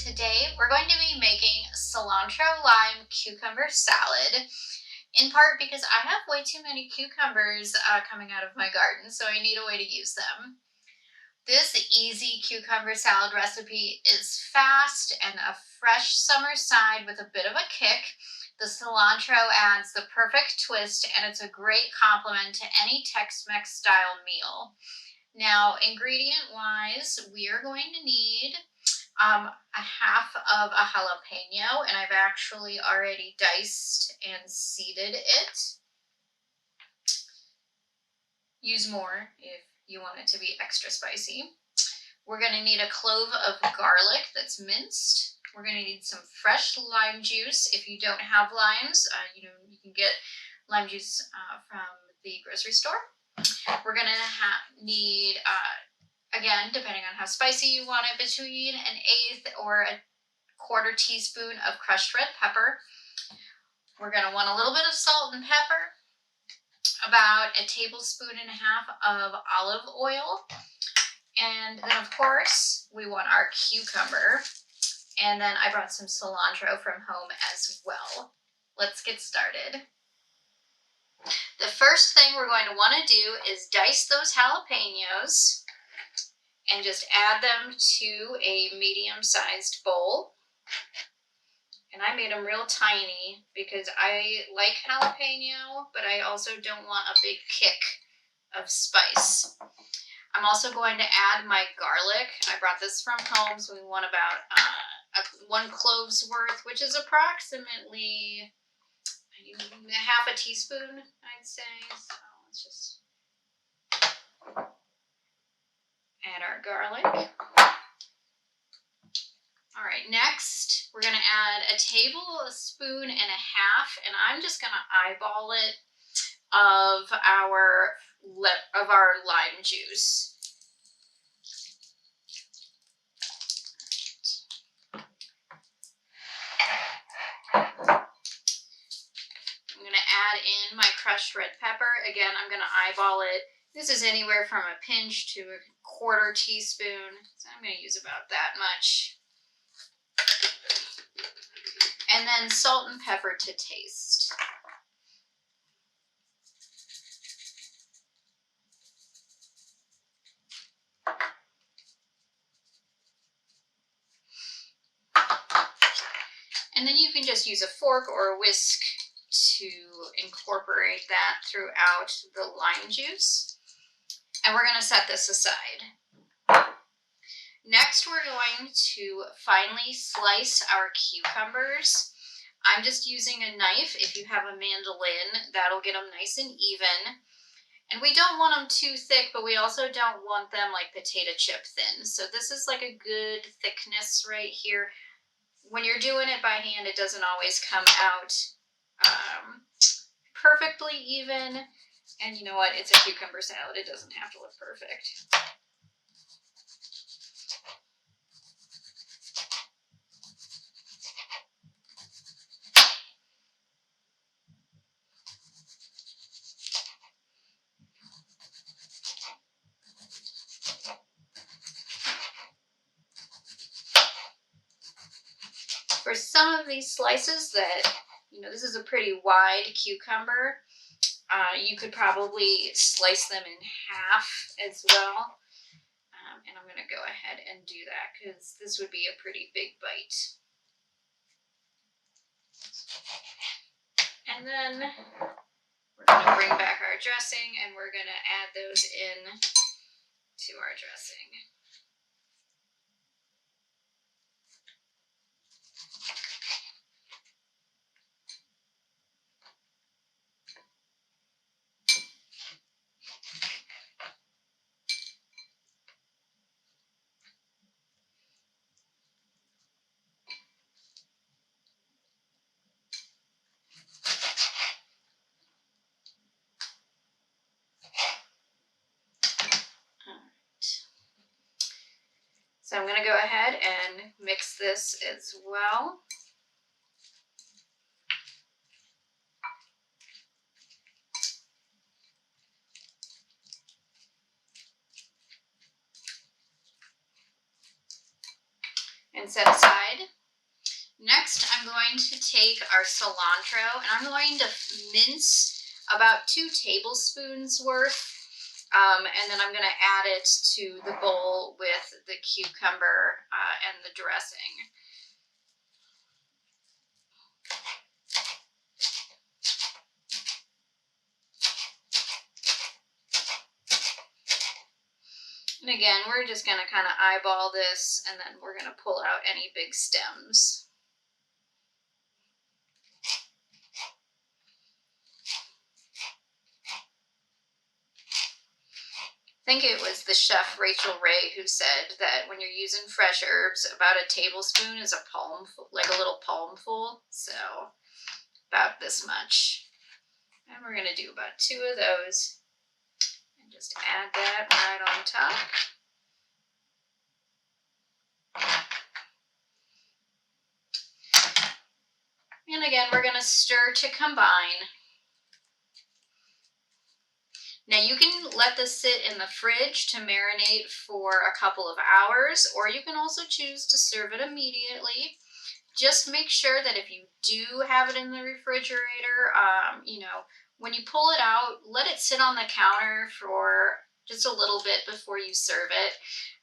Today we're going to be making cilantro lime cucumber salad, in part because I have way too many cucumbers coming out of my garden, so I need a way to use them. This easy cucumber salad recipe is fast and a fresh summer side with a bit of a kick. The cilantro adds the perfect twist, and it's a great complement to any Tex Mex-style meal. Now, ingredient-wise, we are going to need a half of a jalapeno, and I've actually already diced and seeded it. Use more if you want it to be extra spicy. We're going to need a clove of garlic that's minced. We're going to need some fresh lime juice. If you don't have limes, you can get lime juice from the grocery store. We're going to need, again, depending on how spicy you want it, between an eighth or a quarter teaspoon of crushed red pepper. We're going to want a little bit of salt and pepper, about a tablespoon and a half of olive oil, and then of course we want our cucumber, and then I brought some cilantro from home as well. Let's get started. The first thing we're going to want to do is dice those jalapenos and just add them to a medium-sized bowl. And I made them real tiny because I like jalapeno, but I also don't want a big kick of spice. I'm also going to add my garlic. I brought this from home, so we want about 1 clove's worth, which is approximately half a teaspoon, I'd say. So let's just add our garlic. All right, next we're going to add a tablespoon and a half, and I'm just going to eyeball it, of our lime juice. I'm going to add in my crushed red pepper. Again, I'm going to eyeball it. This is anywhere from a pinch to a quarter teaspoon, so I'm going to use about that much. And then salt and pepper to taste. And then you can just use a fork or a whisk to incorporate that throughout the lime juice. And we're going to set this aside. Next, we're going to finely slice our cucumbers. I'm just using a knife. If you have a mandolin, that'll get them nice and even. And we don't want them too thick, but we also don't want them like potato chip thin. So this is like a good thickness right here. When you're doing it by hand, it doesn't always come out perfectly even. And you know what? It's a cucumber salad. It doesn't have to look perfect. For some of these slices that, this is a pretty wide cucumber, you could probably slice them in half as well. And I'm going to go ahead and do that because this would be a pretty big bite. And then we're going to bring back our dressing, and we're going to add those in to our dressing. So I'm going to go ahead and mix this as well. and set aside. Next, I'm going to take our cilantro and I'm going to mince about 2 tablespoons worth. And then I'm going to add it to the bowl with the cucumber and the dressing. And again, we're just going to kind of eyeball this, and then we're going to pull out any big stems. I think it was the chef Rachel Ray who said that when you're using fresh herbs, about a tablespoon is a palmful, like a little palmful. So about this much. And we're going to do about 2 of those. And just add that right on top. And again, we're going to stir to combine. Now you can let this sit in the fridge to marinate for a couple of hours, or you can also choose to serve it immediately. Just make sure that if you do have it in the refrigerator, when you pull it out, let it sit on the counter for just a little bit before you serve it.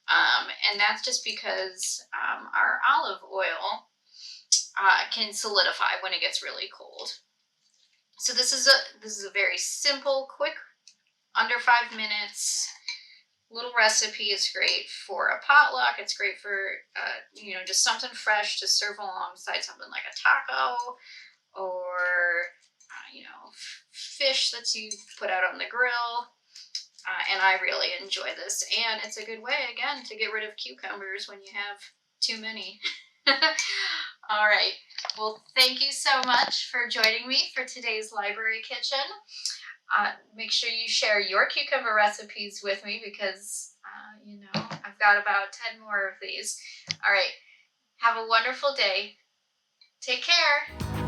And that's just because our olive oil can solidify when it gets really cold. So this is a very simple, quick, under 5 minutes little recipe. Is great for a potluck. It's great for just something fresh to serve alongside something like a taco, or fish that you put out on the grill. And I really enjoy this, and it's a good way again to get rid of cucumbers when you have too many. All right, well, thank you so much for joining me for today's library kitchen. Make sure you share your cucumber recipes with me, because I've got about 10 more of these. All right, have a wonderful day. Take care.